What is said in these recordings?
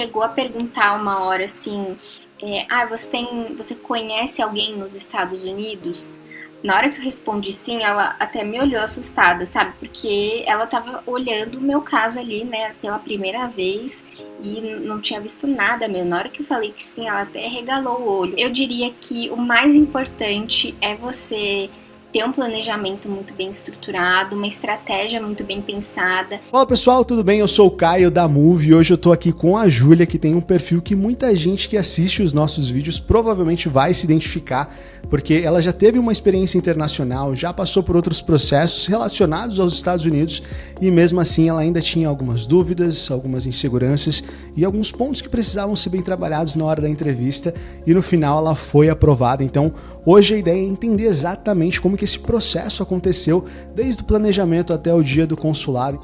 chegou a perguntar uma hora assim, você conhece alguém nos Estados Unidos? Na hora que eu respondi sim, ela até me olhou assustada, sabe? Porque ela tava olhando o meu caso ali, né, pela primeira vez e não tinha visto nada meu. Na hora que eu falei que sim, ela até regalou o olho. Eu diria que o mais importante é você ter um planejamento muito bem estruturado, uma estratégia muito bem pensada. Fala pessoal, tudo bem? Eu sou o Caio da Move e hoje eu tô aqui com a Júlia, que tem um perfil que muita gente que assiste os nossos vídeos provavelmente vai se identificar, porque ela já teve uma experiência internacional, já passou por outros processos relacionados aos Estados Unidos e mesmo assim ela ainda tinha algumas dúvidas, algumas inseguranças e alguns pontos que precisavam ser bem trabalhados na hora da entrevista e no final ela foi aprovada. Então hoje a ideia é entender exatamente como que esse processo aconteceu, desde o planejamento até o dia do consulado.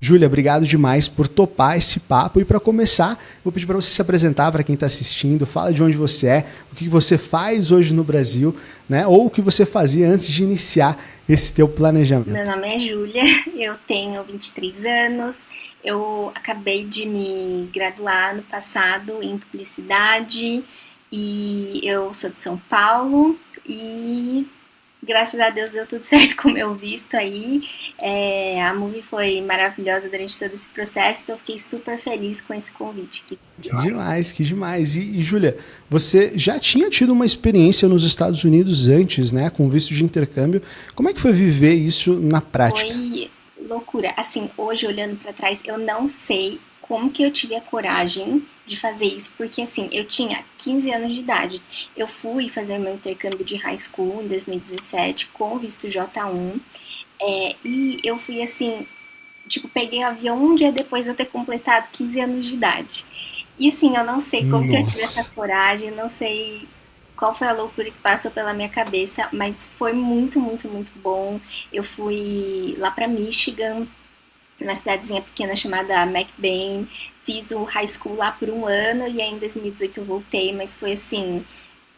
Júlia, obrigado demais por topar esse papo e para começar, vou pedir para você se apresentar para quem está assistindo, fala de onde você é, o que você faz hoje no Brasil, né? Ou o que você fazia antes de iniciar esse teu planejamento. Meu nome é Júlia, eu tenho 23 anos, eu acabei de me graduar ano passado em publicidade e eu sou de São Paulo e graças a Deus deu tudo certo com o meu visto aí. A Movie foi maravilhosa durante todo esse processo, então eu fiquei super feliz com esse convite aqui. Que demais, que demais. E Júlia, você já tinha tido uma experiência nos Estados Unidos antes, né, com visto de intercâmbio. Como é que foi viver isso na prática? Foi loucura. Assim, hoje olhando pra trás, eu não sei como que eu tive a coragem de fazer isso, porque assim, eu tinha 15 anos de idade. Eu fui fazer meu intercâmbio de high school em 2017 com o visto J1, e eu fui assim, tipo, peguei o avião um dia depois de eu ter completado 15 anos de idade. E assim, eu não sei como que eu tive essa Nossa. coragem, não sei qual foi a loucura que passou pela minha cabeça, mas foi muito, muito, muito bom. Eu fui lá pra Michigan, numa cidadezinha pequena chamada McBain, fiz o high school lá por um ano e aí em 2018 eu voltei, mas foi assim,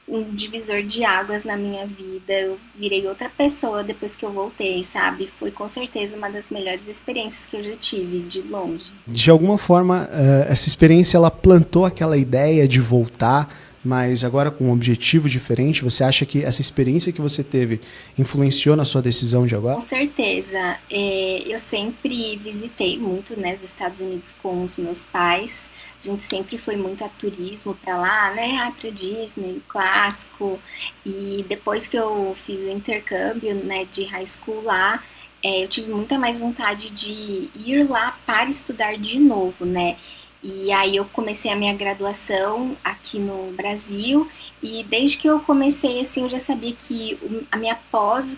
um divisor de águas na minha vida. Eu virei outra pessoa depois que eu voltei, sabe? Foi com certeza uma das melhores experiências que eu já tive, de longe. De alguma forma, essa experiência ela plantou aquela ideia de voltar, mas agora com um objetivo diferente. Você acha que essa experiência que você teve influenciou na sua decisão de agora? Com certeza. Eu sempre visitei muito, né, os Estados Unidos com os meus pais. A gente sempre foi muito a turismo pra lá, né? Pra Disney, clássico. E depois que eu fiz o intercâmbio, né, de high school lá, eu tive muita mais vontade de ir lá para estudar de novo, né? E aí eu comecei a minha graduação aqui no Brasil e desde que eu comecei assim eu já sabia que a minha pós,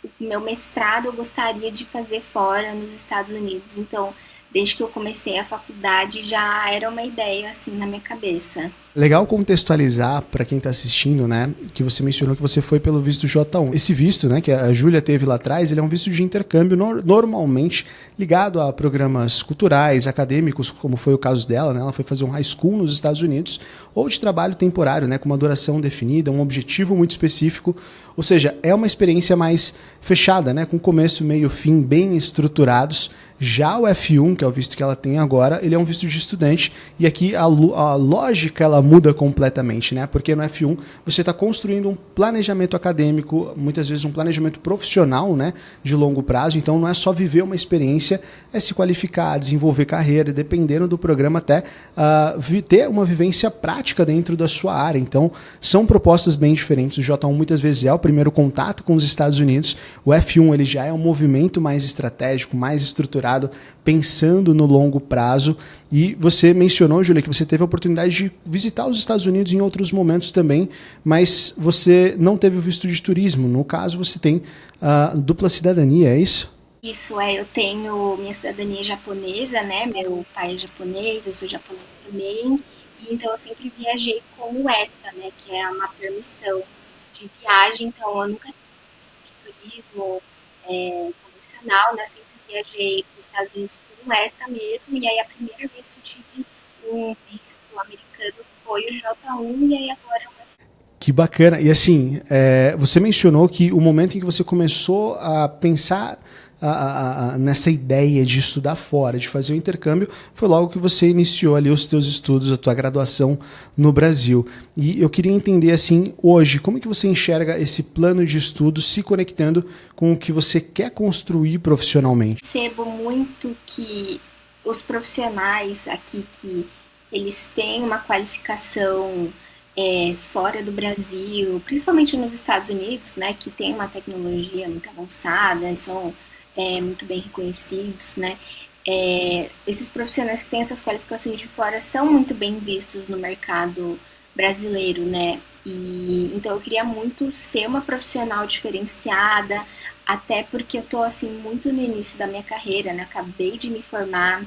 o meu mestrado eu gostaria de fazer fora nos Estados Unidos. Então, desde que eu comecei a faculdade já era uma ideia assim na minha cabeça. Legal contextualizar para quem está assistindo, né, que você mencionou que você foi pelo visto J1. Esse visto, né, que a Júlia teve lá atrás, ele é um visto de intercâmbio normalmente ligado a programas culturais, acadêmicos, como foi o caso dela, né? Ela foi fazer um high school nos Estados Unidos, ou de trabalho temporário, né, com uma duração definida, um objetivo muito específico. Ou seja, é uma experiência mais fechada, né, com começo, meio, fim bem estruturados. Já o F1, que é o visto que ela tem agora, ele é um visto de estudante e aqui a lógica ela muda completamente, né? Porque no F1 você está construindo um planejamento acadêmico, muitas vezes um planejamento profissional, né, de longo prazo. Então não é só viver uma experiência, é se qualificar, desenvolver carreira, dependendo do programa até ter uma vivência prática dentro da sua área. Então são propostas bem diferentes. O J1 muitas vezes é o primeiro contato com os Estados Unidos. O F1 ele já é um movimento mais estratégico, mais estruturado, pensando no longo prazo. E você mencionou, Júlia, que você teve a oportunidade de visitar os Estados Unidos em outros momentos também, mas você não teve o visto de turismo. No caso, você tem dupla cidadania, é isso? Isso eu tenho minha cidadania japonesa, né? Meu pai é japonês, eu sou japonesa também. E então eu sempre viajei com o ESTA, né? Que é uma permissão de viagem. Então eu nunca tive visto de turismo convencional, né? Eu sempre viajei para os Estados Unidos com o ESTA mesmo. E aí a primeira vez que eu tive um visto americano foi o J1 e aí agora é o Que bacana. E assim, você mencionou que o momento em que você começou a pensar nessa ideia de estudar fora, de fazer o intercâmbio, foi logo que você iniciou ali os teus estudos, a tua graduação no Brasil. E eu queria entender, assim, hoje, como que você enxerga esse plano de estudo se conectando com o que você quer construir profissionalmente? Percebo muito que os profissionais aqui que eles têm uma qualificação fora do Brasil, principalmente nos Estados Unidos, né, que tem uma tecnologia muito avançada, são muito bem reconhecidos, né, esses profissionais que têm essas qualificações de fora são muito bem vistos no mercado brasileiro, né, e então eu queria muito ser uma profissional diferenciada, até porque eu tô assim muito no início da minha carreira, né, acabei de me formar,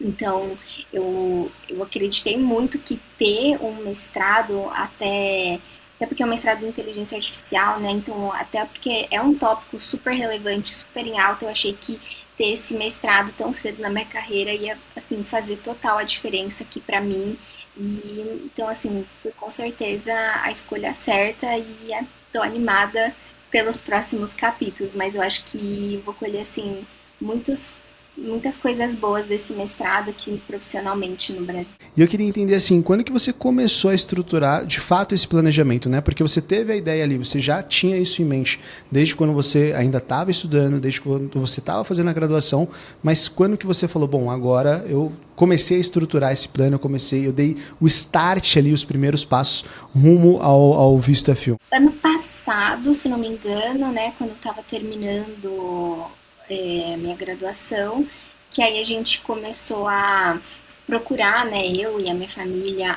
então, eu acreditei muito que ter um mestrado, até porque é um mestrado em inteligência artificial, né? Então, até porque é um tópico super relevante, super em alta, eu achei que ter esse mestrado tão cedo na minha carreira ia, assim, fazer total a diferença aqui pra mim. E, então, assim, foi com certeza a escolha certa e tô animada pelos próximos capítulos, mas eu acho que vou colher, assim, muitas coisas boas desse mestrado aqui profissionalmente no Brasil. E eu queria entender assim, quando que você começou a estruturar de fato esse planejamento, né? Porque você teve a ideia ali, você já tinha isso em mente desde quando você ainda estava estudando, desde quando você estava fazendo a graduação, mas quando que você falou, bom, agora eu comecei a estruturar esse plano, eu dei o start ali, os primeiros passos rumo ao visto F1? Ano passado, se não me engano, né, quando eu estava terminando minha graduação, que aí a gente começou a procurar, né, eu e a minha família,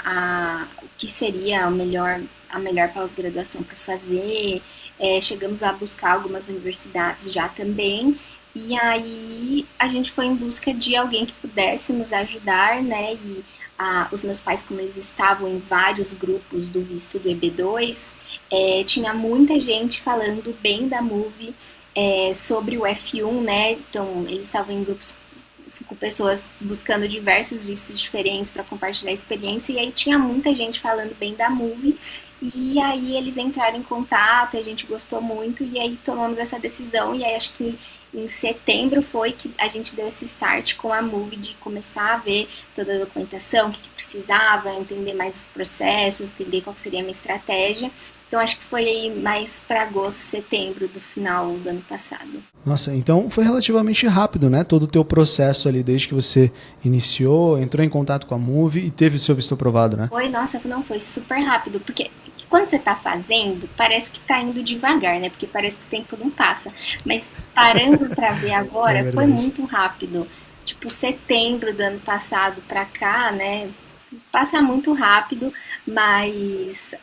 o que seria a melhor pós-graduação para fazer. Chegamos a buscar algumas universidades já também, e aí a gente foi em busca de alguém que pudesse nos ajudar, né, e os meus pais, como eles estavam em vários grupos do visto do EB2, tinha muita gente falando bem da Move, sobre o F1, né? Então, eles estavam em grupos com pessoas buscando diversos vistos diferentes para compartilhar a experiência, e aí tinha muita gente falando bem da Move, e aí eles entraram em contato, a gente gostou muito, e aí tomamos essa decisão, e aí acho que em setembro foi que a gente deu esse start com a Move de começar a ver toda a documentação, o que precisava, entender mais os processos, entender qual seria a minha estratégia. Então acho que foi aí mais para agosto, setembro do final do ano passado. Nossa, então foi relativamente rápido, né? Todo o teu processo ali, desde que você iniciou, entrou em contato com a Move e teve o seu visto aprovado, né? Foi, nossa, não, foi super rápido, porque quando você tá fazendo, parece que tá indo devagar, né? Porque parece que o tempo não passa. Mas parando para ver agora, foi muito rápido. Tipo, setembro do ano passado para cá, né? Passa muito rápido, mas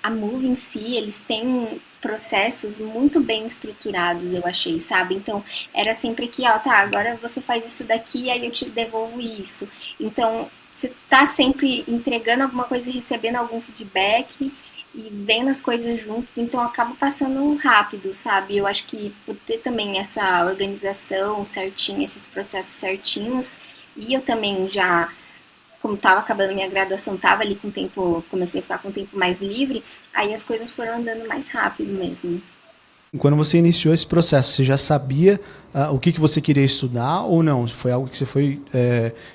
a Move em si, eles têm processos muito bem estruturados, eu achei, sabe? Então, era sempre que, ó, tá, agora você faz isso daqui, aí eu te devolvo isso. Então, você tá sempre entregando alguma coisa e recebendo algum feedback e vendo as coisas juntos, então acaba passando rápido, sabe? Eu acho que por ter também essa organização certinha, esses processos certinhos, e eu também já, como estava acabando minha graduação, estava ali com o tempo, comecei a ficar com o tempo mais livre, aí as coisas foram andando mais rápido mesmo. Quando você iniciou esse processo, você já sabia o que você queria estudar ou não? Foi algo que você foi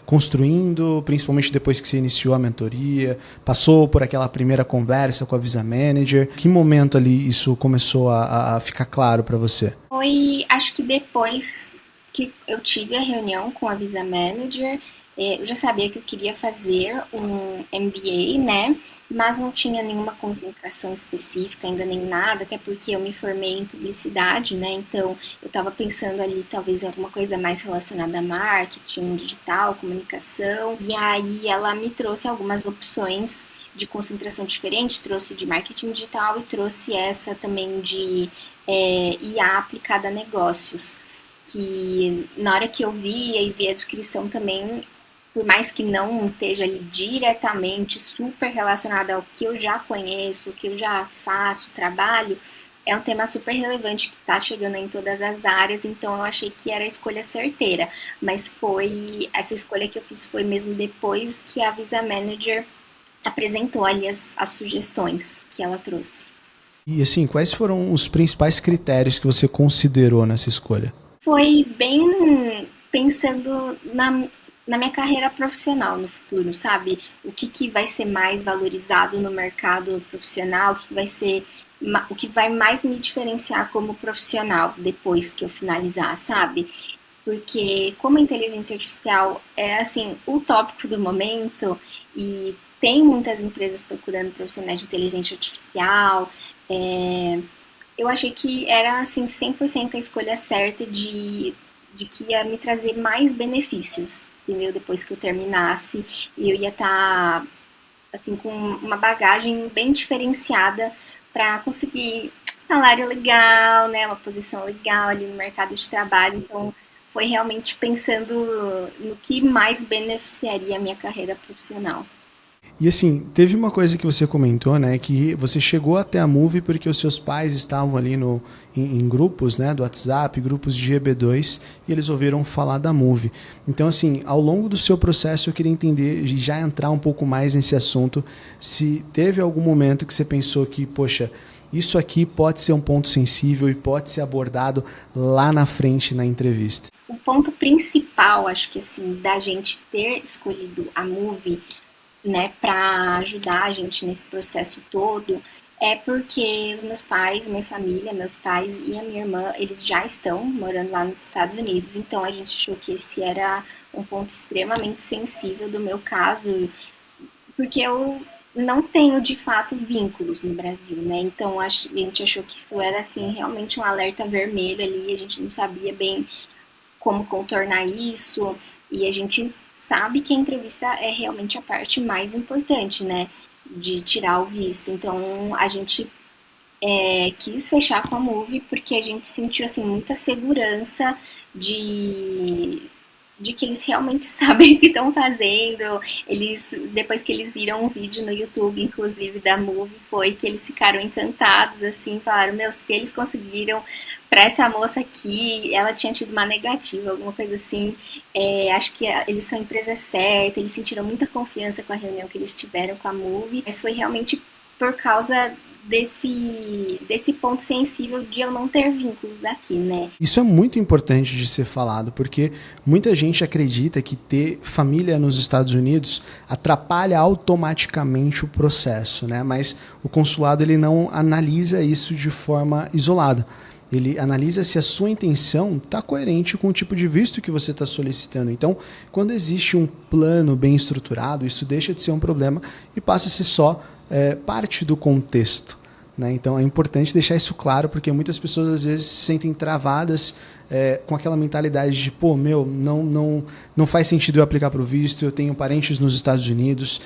construindo, principalmente depois que você iniciou a mentoria, passou por aquela primeira conversa com a Visa Manager? Que momento ali isso começou a ficar claro para você? Foi, acho que depois que eu tive a reunião com a Visa Manager, eu já sabia que eu queria fazer um MBA, né? Mas não tinha nenhuma concentração específica, ainda nem nada, até porque eu me formei em publicidade, né? Então eu estava pensando ali talvez em alguma coisa mais relacionada a marketing, digital, comunicação. E aí ela me trouxe algumas opções de concentração diferente, trouxe de marketing digital e trouxe essa também de IA aplicada a negócios. Que na hora que eu via e vi a descrição também, por mais que não esteja ali diretamente super relacionado ao que eu já conheço, o que eu já faço, trabalho, é um tema super relevante que está chegando em todas as áreas, então eu achei que era a escolha certeira, mas essa escolha que eu fiz foi mesmo depois que a Visa Manager apresentou ali as sugestões que ela trouxe. E assim, quais foram os principais critérios que você considerou nessa escolha? Foi bem pensando na minha carreira profissional no futuro, sabe? O que, que vai ser mais valorizado no mercado profissional, o que vai ser o que vai mais me diferenciar como profissional depois que eu finalizar, sabe? Porque como a inteligência artificial é assim o tópico do momento e tem muitas empresas procurando profissionais de inteligência artificial, é, eu achei que era assim 100% a escolha certa de que ia me trazer mais benefícios, entendeu? Depois que eu terminasse, e eu ia estar assim com uma bagagem bem diferenciada para conseguir salário legal, né, uma posição legal ali no mercado de trabalho. Então, foi realmente pensando no que mais beneficiaria a minha carreira profissional. E assim, teve uma coisa que você comentou, né, que você chegou até a Move porque os seus pais estavam ali em grupos, né, do WhatsApp, grupos de EB2, e eles ouviram falar da Move. Então, assim, ao longo do seu processo, eu queria entender e já entrar um pouco mais nesse assunto, se teve algum momento que você pensou que, poxa, isso aqui pode ser um ponto sensível e pode ser abordado lá na frente na entrevista. O ponto principal, acho que assim, da gente ter escolhido a Move, né, para ajudar a gente nesse processo todo, é porque os meus pais, minha família, meus pais e a minha irmã, eles já estão morando lá nos Estados Unidos, então a gente achou que esse era um ponto extremamente sensível do meu caso, porque eu não tenho de fato vínculos no Brasil, né? Então a gente achou que isso era assim realmente um alerta vermelho ali, a gente não sabia bem como contornar isso, e a gente sabe que a entrevista é realmente a parte mais importante, né, de tirar o visto. Então a gente quis fechar com a Move porque a gente sentiu assim muita segurança de de que eles realmente sabem o que estão fazendo. Eles, depois que eles viram um vídeo no YouTube, inclusive da Move, foi que eles ficaram encantados, assim, falaram, meu, se eles conseguiram para essa moça aqui, ela tinha tido uma negativa, alguma coisa assim. Acho que eles são a empresa certa, eles sentiram muita confiança com a reunião que eles tiveram com a Move, mas foi realmente por causa desse ponto sensível de eu não ter vínculos aqui, né? Isso é muito importante de ser falado, porque muita gente acredita que ter família nos Estados Unidos atrapalha automaticamente o processo, né? Mas o consulado ele não analisa isso de forma isolada. Ele analisa se a sua intenção está coerente com o tipo de visto que você está solicitando. Então, quando existe um plano bem estruturado, isso deixa de ser um problema e passa a ser só parte do contexto. Né? Então é importante deixar isso claro, porque muitas pessoas às vezes se sentem travadas com aquela mentalidade de, pô, meu, não faz sentido eu aplicar para o visto, eu tenho parentes nos Estados Unidos,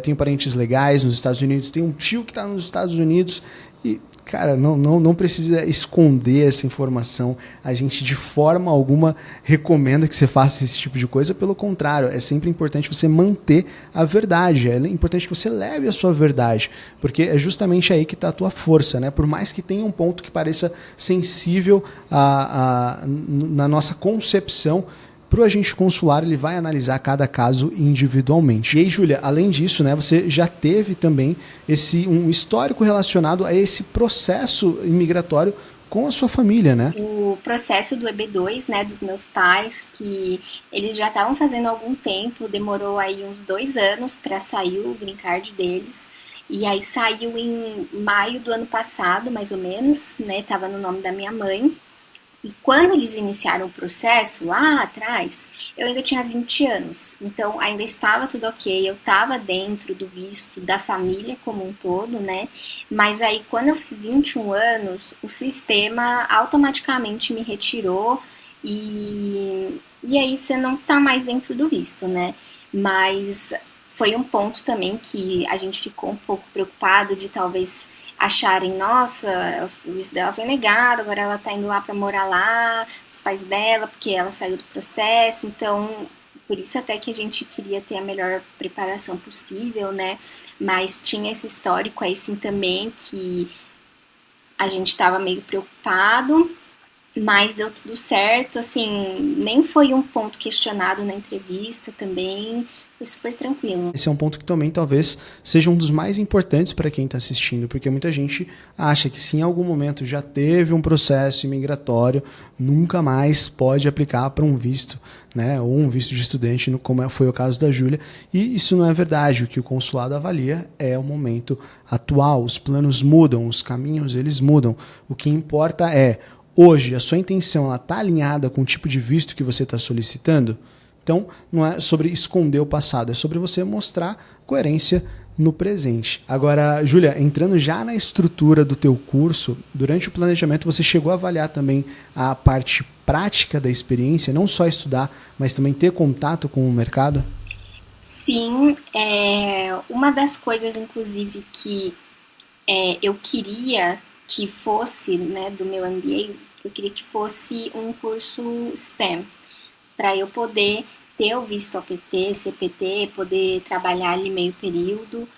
tenho parentes legais nos Estados Unidos, tenho um tio que está nos Estados Unidos e, cara, não precisa esconder essa informação. A gente de forma alguma recomenda que você faça esse tipo de coisa, pelo contrário, é sempre importante você manter a verdade, é importante que você leve a sua verdade, porque é justamente aí que está a tua força, né? Por mais que tenha um ponto que pareça sensível na nossa concepção, para o agente consular, ele vai analisar cada caso individualmente. E aí, Júlia, além disso, né, você já teve também um histórico relacionado a esse processo imigratório com a sua família, né? O processo do EB2, né, dos meus pais, que eles já estavam fazendo há algum tempo, demorou aí uns 2 anos para sair o green card deles. E aí saiu em maio do ano passado, mais ou menos, né? Tava no nome da minha mãe. E quando eles iniciaram o processo, lá atrás, eu ainda tinha 20 anos. Então, ainda estava tudo ok, eu estava dentro do visto da família como um todo, né? Mas aí, quando eu fiz 21 anos, o sistema automaticamente me retirou e aí você não está mais dentro do visto, né? Mas foi um ponto também que a gente ficou um pouco preocupado de talvez acharem, nossa, o visto dela foi negado, agora ela tá indo lá para morar lá, os pais dela, porque ela saiu do processo, então por isso até que a gente queria ter a melhor preparação possível, né? Mas tinha esse histórico aí sim também que a gente estava meio preocupado. Mas deu tudo certo, assim, nem foi um ponto questionado na entrevista também, foi super tranquilo. Esse é um ponto que também talvez seja um dos mais importantes para quem está assistindo, porque muita gente acha que se em algum momento já teve um processo imigratório, nunca mais pode aplicar para um visto, né, ou um visto de estudante, como foi o caso da Júlia, e isso não é verdade. O que o consulado avalia é o momento atual, os planos mudam, os caminhos eles mudam. O que importa é, hoje, a sua intenção está alinhada com o tipo de visto que você está solicitando? Então, não é sobre esconder o passado, é sobre você mostrar coerência no presente. Agora, Júlia, entrando já na estrutura do teu curso, durante o planejamento você chegou a avaliar também a parte prática da experiência, não só estudar, mas também ter contato com o mercado? Sim, uma das coisas, inclusive, que eu queria que fosse, né, do meu MBA, eu queria que fosse um curso STEM, para eu poder ter o visto OPT, CPT, poder trabalhar ali meio período,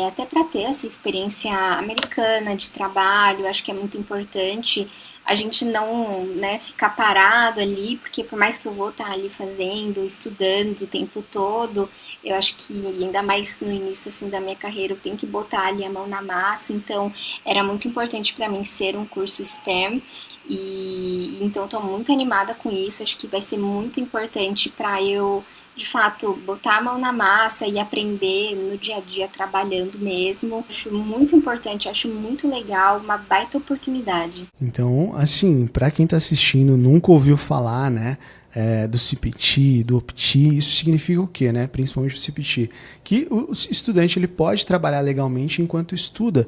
até para ter essa experiência americana de trabalho. Acho que é muito importante a gente não, né, ficar parado ali, porque por mais que eu vou estar ali fazendo, estudando o tempo todo, eu acho que ainda mais no início assim da minha carreira eu tenho que botar ali a mão na massa. Então era muito importante para mim ser um curso STEM. E então estou muito animada com isso. Acho que vai ser muito importante para eu, de fato, botar a mão na massa e aprender no dia a dia trabalhando mesmo. Acho muito importante, acho muito legal, uma baita oportunidade. Então, assim, para quem está assistindo, nunca ouviu falar, né, do CPT, do OPT, isso significa o quê, né? Principalmente o CPT, que o estudante ele pode trabalhar legalmente enquanto estuda.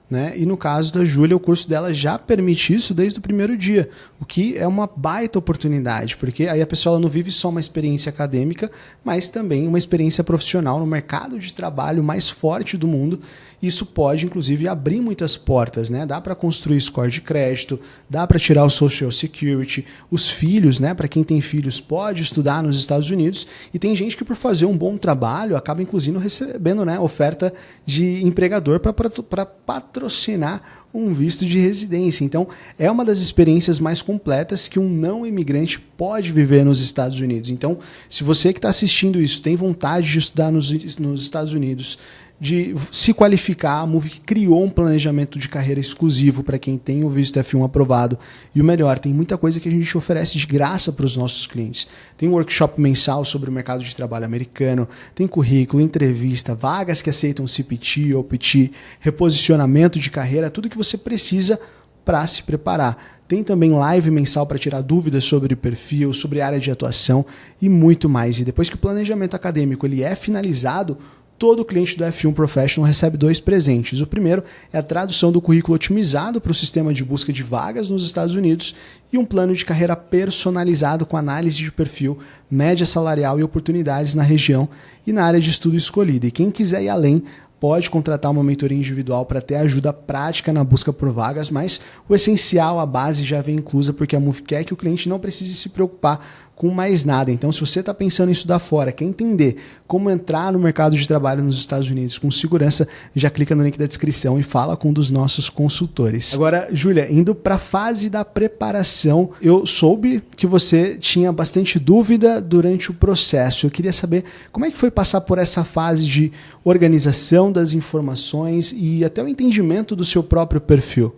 Né? E no caso da Júlia, o curso dela já permite isso desde o primeiro dia, o que é uma baita oportunidade, porque aí a pessoa não vive só uma experiência acadêmica, mas também uma experiência profissional no mercado de trabalho mais forte do mundo. Isso pode, inclusive, abrir muitas portas, né? Dá para construir score de crédito, dá para tirar o Social Security, os filhos, né? Para quem tem filhos, pode estudar nos Estados Unidos, e tem gente que por fazer um bom trabalho acaba, inclusive, recebendo, né, oferta de empregador para patrocinar um visto de residência. Então, é uma das experiências mais completas que um não imigrante pode viver nos Estados Unidos. Então, se você que está assistindo isso tem vontade de estudar nos Estados Unidos, de se qualificar, a Moove criou um planejamento de carreira exclusivo para quem tem o visto F1 aprovado. E o melhor, tem muita coisa que a gente oferece de graça para os nossos clientes. Tem um workshop mensal sobre o mercado de trabalho americano, tem currículo, entrevista, vagas que aceitam CPT, OPT, reposicionamento de carreira, tudo que você precisa para se preparar. Tem também live mensal para tirar dúvidas sobre perfil, sobre área de atuação e muito mais. E depois que o planejamento acadêmico ele é finalizado, todo cliente do F1 Professional recebe 2 presentes. O primeiro é a tradução do currículo otimizado para o sistema de busca de vagas nos Estados Unidos e um plano de carreira personalizado com análise de perfil, média salarial e oportunidades na região e na área de estudo escolhida. E quem quiser ir além, pode contratar uma mentoria individual para ter ajuda prática na busca por vagas, mas o essencial, a base já vem inclusa, porque a Moove quer que o cliente não precise se preocupar com mais nada. Então, se você está pensando em estudar fora, quer entender como entrar no mercado de trabalho nos Estados Unidos com segurança, já clica no link da descrição e fala com um dos nossos consultores. Agora, Júlia, indo para a fase da preparação, eu soube que você tinha bastante dúvida durante o processo. Eu queria saber como é que foi passar por essa fase de organização das informações e até o entendimento do seu próprio perfil.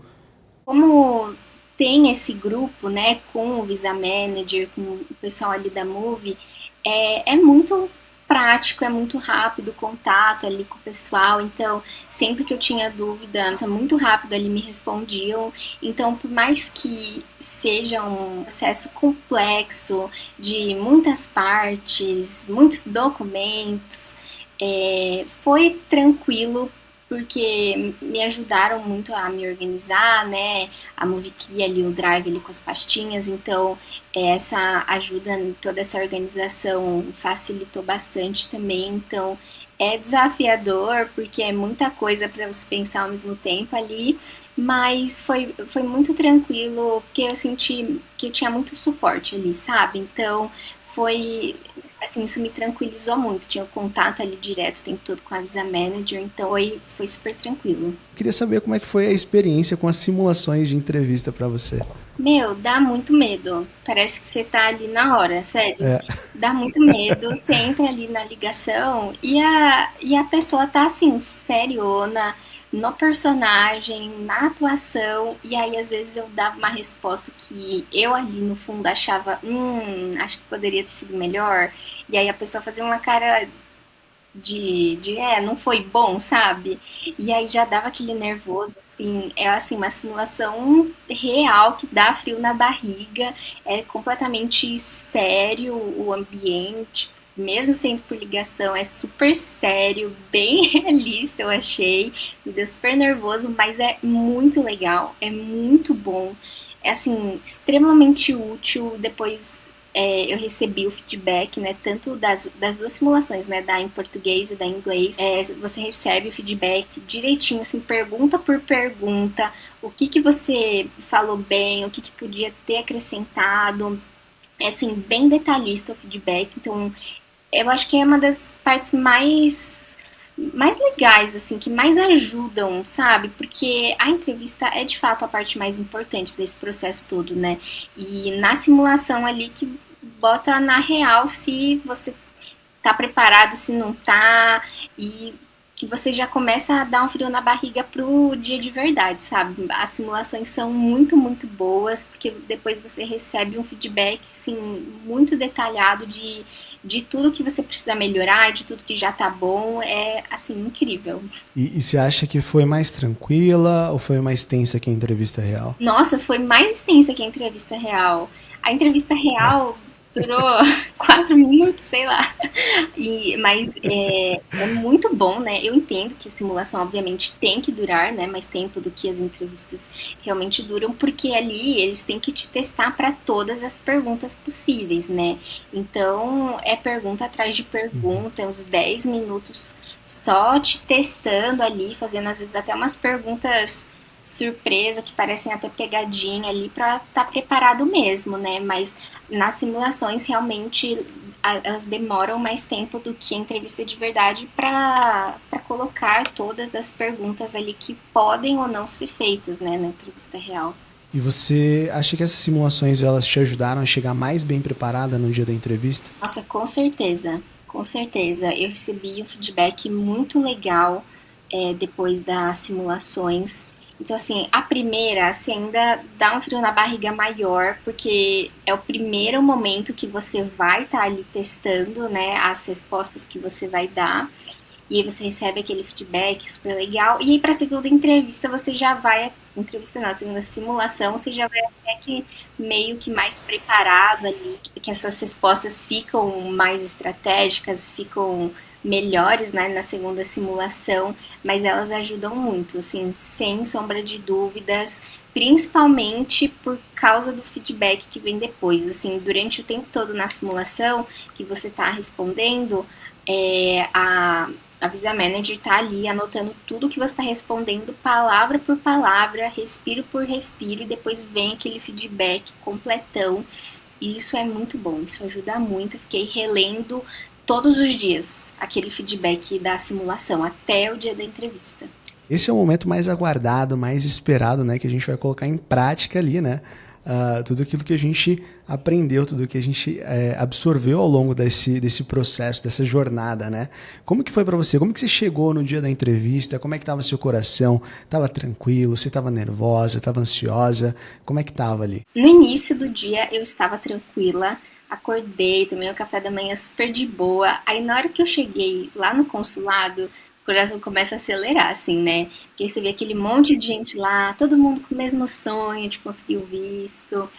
Como tem esse grupo, né, com o Visa Manager, com o pessoal ali da Moove, é muito prático, é muito rápido o contato ali com o pessoal. Então, sempre que eu tinha dúvida, muito rápido ali me respondiam. Então, por mais que seja um processo complexo, de muitas partes, muitos documentos, foi tranquilo, porque me ajudaram muito a me organizar, né? A Moove cria ali o Drive ali com as pastinhas, então essa ajuda, toda essa organização facilitou bastante também. Então é desafiador, porque é muita coisa para você pensar ao mesmo tempo ali, mas foi muito tranquilo, porque eu senti que eu tinha muito suporte ali, sabe? Então foi assim, isso me tranquilizou muito. Tinha o contato ali direto o tempo todo com a Visa Manager, então foi super tranquilo. Queria saber como é que foi a experiência com as simulações de entrevista para você. Meu, dá muito medo. Parece que você tá ali na hora, sério. É, Dá muito medo. Você entra ali na ligação e a pessoa tá assim, seriona, no personagem, na atuação. E aí, às vezes, eu dava uma resposta que eu ali no fundo achava, acho que poderia ter sido melhor. E aí a pessoa fazia uma cara não foi bom, sabe? E aí já dava aquele nervoso, assim, é assim, uma simulação real que dá frio na barriga, é completamente sério o ambiente, mesmo sendo por ligação, é super sério, bem realista, eu achei, me deu super nervoso, mas é muito legal, é muito bom, é assim, extremamente útil, depois eu recebi o feedback, né, tanto das duas simulações, né, da em português e da em inglês. Você recebe o feedback direitinho, assim, pergunta por pergunta, o que você falou bem, o que podia ter acrescentado. É, assim, bem detalhista o feedback, então eu acho que é uma das partes mais legais, assim, que mais ajudam, sabe? Porque a entrevista é de fato a parte mais importante desse processo todo, né? E na simulação ali que bota na real se você tá preparado, se não tá, e que você já começa a dar um frio na barriga pro dia de verdade, sabe? As simulações são muito, muito boas, porque depois você recebe um feedback, assim, muito detalhado de tudo que você precisa melhorar, de tudo que já tá bom, é, assim, incrível. e você acha que foi mais tranquila ou foi mais tensa que a entrevista real? Nossa, foi mais extensa que a entrevista real. A entrevista real durou 4 minutos, sei lá. Mas é muito bom, né? Eu entendo que a simulação, obviamente, tem que durar, né? Mais tempo do que as entrevistas realmente duram, porque ali eles têm que te testar para todas as perguntas possíveis, né? Então, é pergunta atrás de pergunta, uns 10 minutos só te testando ali, fazendo às vezes até umas perguntas surpresa que parecem até pegadinha ali para estar preparado mesmo, né? Mas nas simulações realmente elas demoram mais tempo do que a entrevista de verdade para colocar todas as perguntas ali que podem ou não ser feitas, né, na entrevista real. E você acha que essas simulações elas te ajudaram a chegar mais bem preparada no dia da entrevista? Nossa, com certeza, com certeza. Eu recebi um feedback muito legal depois das simulações. Então, assim, a primeira, assim, ainda dá um frio na barriga maior, porque é o primeiro momento que você vai estar ali testando, né, as respostas que você vai dar. E aí você recebe aquele feedback super legal. E aí para a segunda entrevista você já vai, entrevista não, a segunda simulação, você já vai até que meio que mais preparado ali, que essas respostas ficam mais estratégicas, ficam melhores, né, na segunda simulação, mas elas ajudam muito, assim, sem sombra de dúvidas, principalmente por causa do feedback que vem depois, assim, durante o tempo todo na simulação que você está respondendo, a Visa Manager está ali anotando tudo que você está respondendo, palavra por palavra, respiro por respiro, e depois vem aquele feedback completão. E isso é muito bom, isso ajuda muito. Eu fiquei relendo todos os dias aquele feedback da simulação, até o dia da entrevista. Esse é o momento mais aguardado, mais esperado, né? Que a gente vai colocar em prática ali, né? Tudo aquilo que a gente aprendeu, tudo que a gente absorveu ao longo desse processo, dessa jornada, né? Como que foi para você? Como que você chegou no dia da entrevista? Como é que estava seu coração? Tava tranquilo? Você estava nervosa? Estava ansiosa? Como é que estava ali? No início do dia eu estava tranquila, acordei, tomei o café da manhã super de boa. Aí na hora que eu cheguei lá no consulado, o coração começa a acelerar, assim, né? Porque você vê aquele monte de gente lá, todo mundo com o mesmo sonho de conseguir o visto.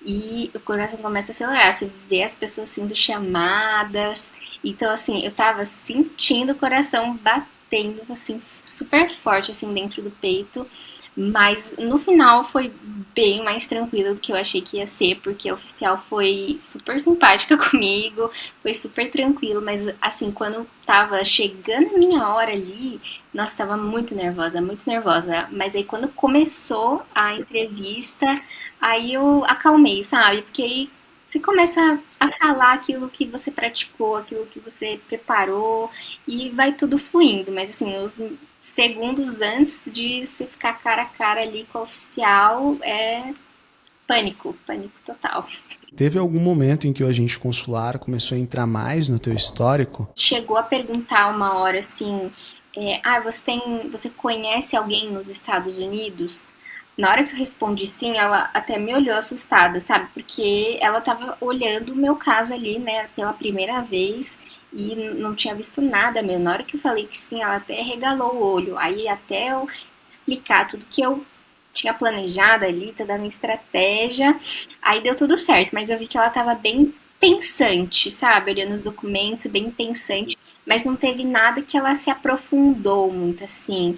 E o coração começa a acelerar. Você vê as pessoas sendo chamadas. Então, assim, eu tava sentindo o coração batendo, assim, super forte, assim, dentro do peito. Mas no final foi bem mais tranquilo do que eu achei que ia ser, porque a oficial foi super simpática comigo, foi super tranquilo, mas assim, quando tava chegando a minha hora ali, nossa, tava muito nervosa, muito nervosa. Mas aí quando começou a entrevista, aí eu acalmei, sabe? Porque aí você começa a falar aquilo que você praticou, aquilo que você preparou e vai tudo fluindo. Mas assim, os segundos antes de você ficar cara a cara ali com o oficial é pânico, pânico total. Teve algum momento em que o agente consular começou a entrar mais no teu histórico? Chegou a perguntar uma hora assim, você conhece alguém nos Estados Unidos? Na hora que eu respondi sim, ela até me olhou assustada, sabe? Porque ela tava olhando o meu caso ali, né, pela primeira vez e não tinha visto nada meu. Na hora que eu falei que sim, ela até regalou o olho. Aí até eu explicar tudo que eu tinha planejado ali, toda a minha estratégia, aí deu tudo certo, mas eu vi que ela tava bem pensante, sabe? Olhando os documentos, bem pensante, mas não teve nada que ela se aprofundou muito, assim.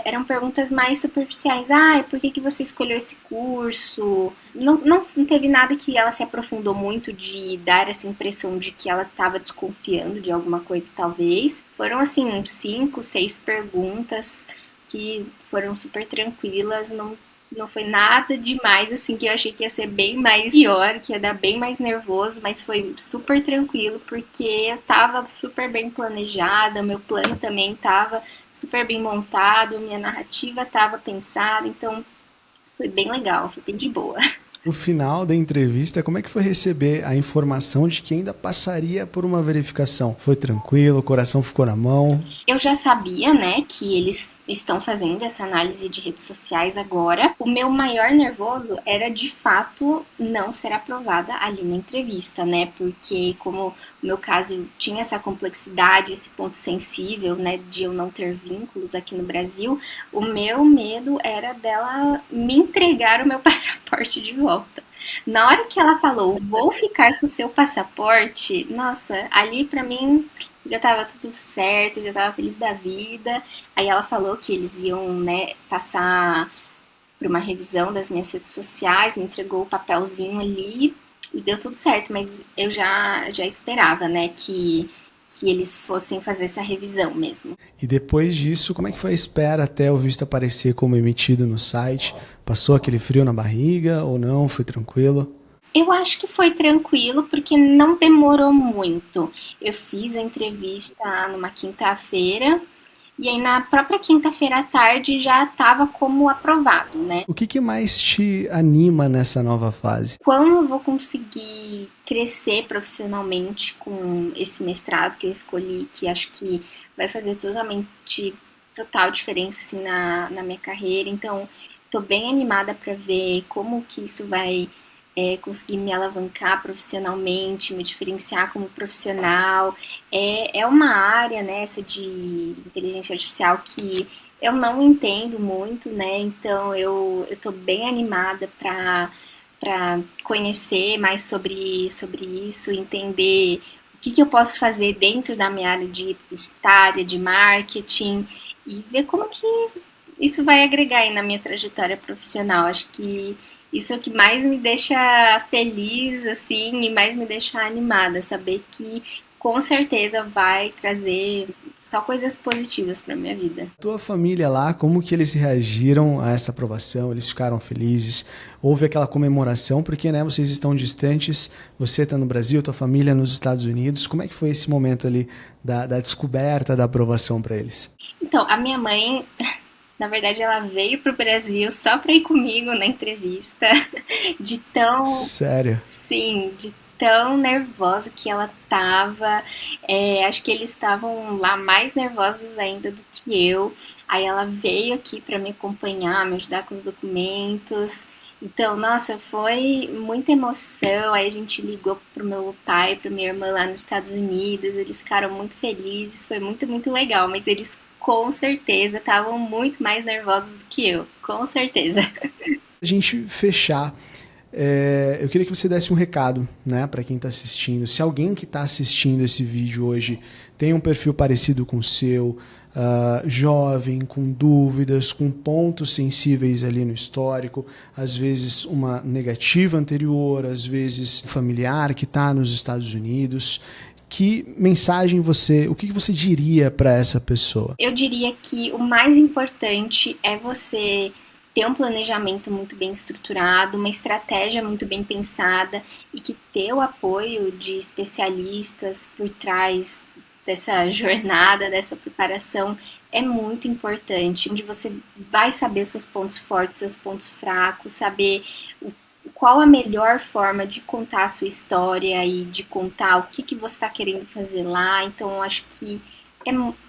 Eram perguntas mais superficiais. Ah, por que você escolheu esse curso? Não teve nada que ela se aprofundou muito de dar essa impressão de que ela estava desconfiando de alguma coisa, talvez. Foram, assim, 5, 6 perguntas que foram super tranquilas, não foi nada demais, assim, que eu achei que ia ser bem mais pior, que ia dar bem mais nervoso, mas foi super tranquilo, porque eu tava super bem planejada, meu plano também tava super bem montado, minha narrativa tava pensada, então foi bem legal, foi bem de boa. No final da entrevista, como é que foi receber a informação de que ainda passaria por uma verificação? Foi tranquilo, o coração ficou na mão? Eu já sabia, né, que eles estão fazendo essa análise de redes sociais agora. O meu maior nervoso era de fato não ser aprovada ali na entrevista, né? Porque como o meu caso tinha essa complexidade, esse ponto sensível, né, de eu não ter vínculos aqui no Brasil, o meu medo era dela me entregar o meu passaporte de volta. Na hora que ela falou, vou ficar com o seu passaporte, nossa, ali pra mim já tava tudo certo, já tava feliz da vida. Aí ela falou que eles iam, né, passar por uma revisão das minhas redes sociais, me entregou o papelzinho ali e deu tudo certo, mas eu já esperava, né, que eles fossem fazer essa revisão mesmo. E depois disso, como é que foi a espera até o visto aparecer como emitido no site? Passou aquele frio na barriga ou não? Foi tranquilo? Eu acho que foi tranquilo porque não demorou muito. Eu fiz a entrevista numa quinta-feira e aí na própria quinta-feira à tarde já estava como aprovado, né? O que mais te anima nessa nova fase? Quando eu vou conseguir crescer profissionalmente com esse mestrado que eu escolhi, que acho que vai fazer total diferença assim, na minha carreira. Então, estou bem animada para ver como que isso vai conseguir me alavancar profissionalmente, me diferenciar como profissional. É uma área, né, essa de inteligência artificial que eu não entendo muito, né? Então eu tô bem animada para conhecer mais sobre isso, entender o que eu posso fazer dentro da minha área de publicitária, de marketing e ver como que isso vai agregar aí na minha trajetória profissional. Acho que isso é o que mais me deixa feliz, assim, e mais me deixa animada, saber que com certeza vai trazer só coisas positivas para minha vida. Tua família lá, como que eles reagiram a essa aprovação? Eles ficaram felizes? Houve aquela comemoração, porque né, vocês estão distantes, você está no Brasil, tua família nos Estados Unidos. Como é que foi esse momento ali da descoberta da aprovação para eles? Então, a minha mãe, na verdade, ela veio pro Brasil só para ir comigo na entrevista, de tão, Sério? sim, de tão nervosa que ela tava. Acho que eles estavam lá mais nervosos ainda do que eu. Aí ela veio aqui para me acompanhar, me ajudar com os documentos. Então, nossa, foi muita emoção. Aí a gente ligou pro meu pai, pra minha irmã lá nos Estados Unidos. Eles ficaram muito felizes. Foi muito, muito legal. Mas eles com certeza estavam muito mais nervosos do que eu. Com certeza. A gente fechar, eu queria que você desse um recado, né, para quem está assistindo. Se alguém que está assistindo esse vídeo hoje tem um perfil parecido com o seu, jovem, com dúvidas, com pontos sensíveis ali no histórico, às vezes uma negativa anterior, às vezes um familiar que está nos Estados Unidos, que mensagem o que você diria para essa pessoa? Eu diria que o mais importante é você ter um planejamento muito bem estruturado, uma estratégia muito bem pensada e que ter o apoio de especialistas por trás dessa jornada, dessa preparação é muito importante, onde você vai saber os seus pontos fortes, seus pontos fracos, saber qual a melhor forma de contar a sua história e de contar o que você está querendo fazer lá. Então, eu acho que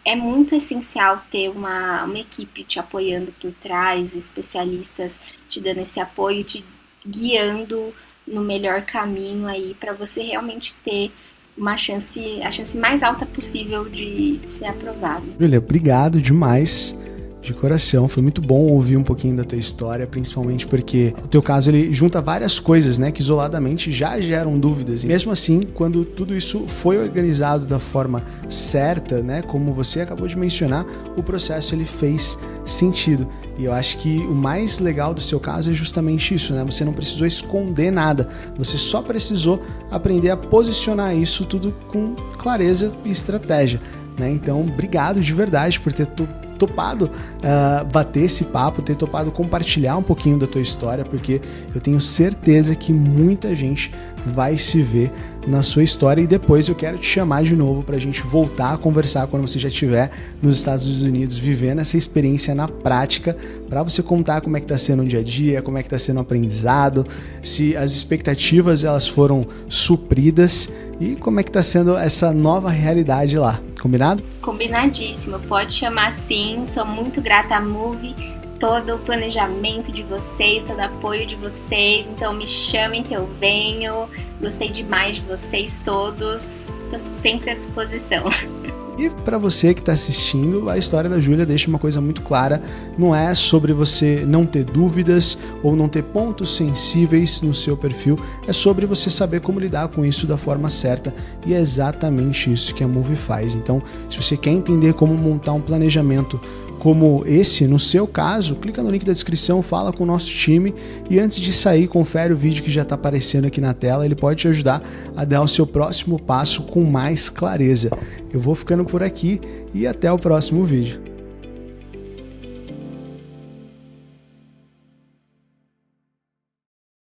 é muito essencial ter uma equipe te apoiando por trás, especialistas te dando esse apoio, te guiando no melhor caminho aí para você realmente ter a chance mais alta possível de ser aprovado. Júlia, obrigado demais. De coração, foi muito bom ouvir um pouquinho da tua história, principalmente porque o teu caso ele junta várias coisas, né, que isoladamente já geram dúvidas. E mesmo assim, quando tudo isso foi organizado da forma certa, né, como você acabou de mencionar, o processo ele fez sentido. E eu acho que o mais legal do seu caso é justamente isso, né? Você não precisou esconder nada, você só precisou aprender a posicionar isso tudo com clareza e estratégia, né? Então, obrigado de verdade por ter topado bater esse papo, ter topado compartilhar um pouquinho da tua história, porque eu tenho certeza que muita gente vai se ver na sua história. E depois eu quero te chamar de novo pra gente voltar a conversar quando você já estiver nos Estados Unidos vivendo essa experiência na prática, para você contar como é que tá sendo o dia a dia, como é que tá sendo o aprendizado, se as expectativas elas foram supridas e como é que tá sendo essa nova realidade lá. Combinado? Combinadíssimo, pode chamar sim, sou muito grata à Move, todo o planejamento de vocês, todo o apoio de vocês, então me chamem que eu venho, gostei demais de vocês todos, estou sempre à disposição. E para você que está assistindo, a história da Júlia deixa uma coisa muito clara, não é sobre você não ter dúvidas ou não ter pontos sensíveis no seu perfil, é sobre você saber como lidar com isso da forma certa, e é exatamente isso que a Move faz. Então, se você quer entender como montar um planejamento como esse, no seu caso, clica no link da descrição, fala com o nosso time e antes de sair, confere o vídeo que já está aparecendo aqui na tela, ele pode te ajudar a dar o seu próximo passo com mais clareza. Eu vou ficando por aqui e até o próximo vídeo.